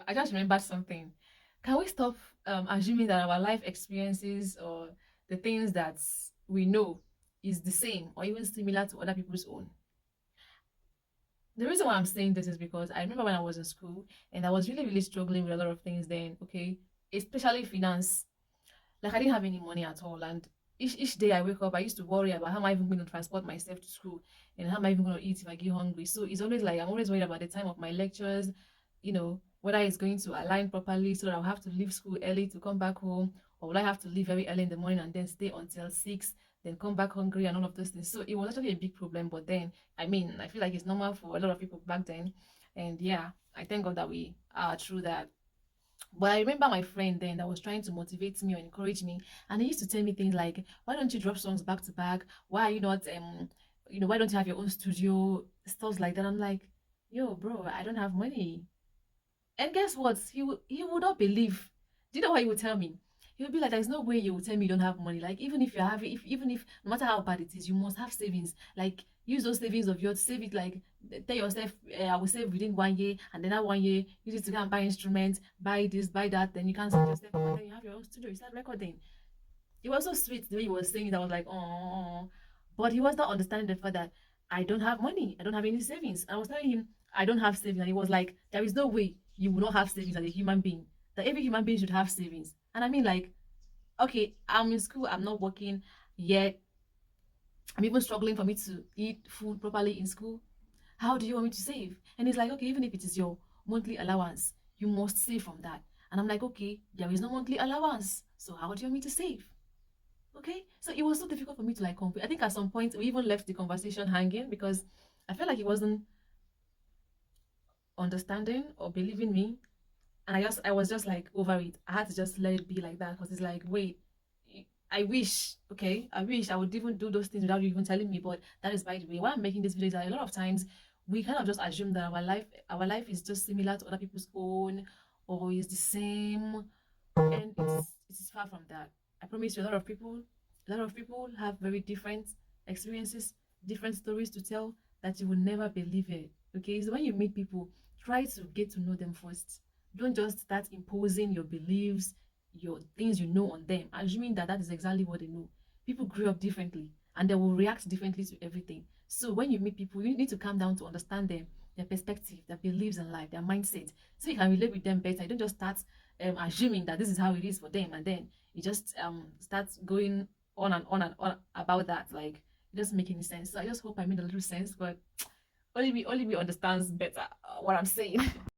I just remembered something. Can we stop assuming that our life experiences or the things that we know is the same or even similar to other people's own? The reason why I'm saying this is because I remember when I was in school and I was really, really struggling with a lot of things then, okay? Especially finance. Like I didn't have any money at all. And each day I wake up, I used to worry about how am I even going to transport myself to school and how am I even going to eat if I get hungry. So it's always like I'm always worried about the time of my lectures, whether it's going to align properly so that I'll have to leave school early to come back home, or will I have to leave very early in the morning and then stay until 6, then come back hungry and all of those things. So it was actually a big problem. But then, I mean, I feel like it's normal for a lot of people back then. And yeah, I thank God that we are through that. But I remember my friend then that was trying to motivate me or encourage me, and he used to tell me things like, "Why don't you drop songs back to back? Why are you not, why don't you have your own studio?" Stuff like that. I'm like, "Yo, bro, I don't have money." And guess what? He would not believe. Do you know what he would tell me? He would be like, "There's no way you will tell me you don't have money. Like even if you have, even if no matter how bad it is, you must have savings. Like use those savings of yours, save it. Like tell yourself, I will save within 1 year, and then that 1 year use it to go and buy instruments, buy this, buy that. Then you can set yourself up, and then you have your own studio. You start recording." It was so sweet the way he was saying that. I was like, "Oh," but he was not understanding the fact that I don't have money. I don't have any savings. I was telling him I don't have savings, and he was like, "There is no way you will not have savings as a human being. That every human being should have savings." And I mean, like, okay, I'm in school. I'm not working yet. I'm even struggling for me to eat food properly in school. How do you want me to save? And he's like, "Okay, even if it is your monthly allowance, you must save from that." And I'm like, "Okay, there is no monthly allowance. So how do you want me to save?" Okay, so it was so difficult for me to like compare. I think at some point we even left the conversation hanging because I felt like he wasn't understanding or believing me, and I was just like over it. I had to just let it be like that because it's like, wait, I wish, okay, I wish I would even do those things without you even telling me. But that is by the way. Why I'm making this video is that a lot of times we kind of just assume that our life is just similar to other people's own or is the same, and it's far from that. I promise you, a lot of people have very different experiences, different stories to tell that you will never believe it. Okay, so when you meet people, try to get to know them first. Don't just start imposing your beliefs, your things you know on them, assuming that that is exactly what they know. People grew up differently and they will react differently to everything. So when you meet people, you need to calm down to understand them, their perspective, their beliefs in life, their mindset, so you can relate with them better. You don't just start assuming that this is how it is for them, and then you just start going on and on and on about that. Like it doesn't make any sense. So I just hope I made a little sense, but only me understands better what I'm saying.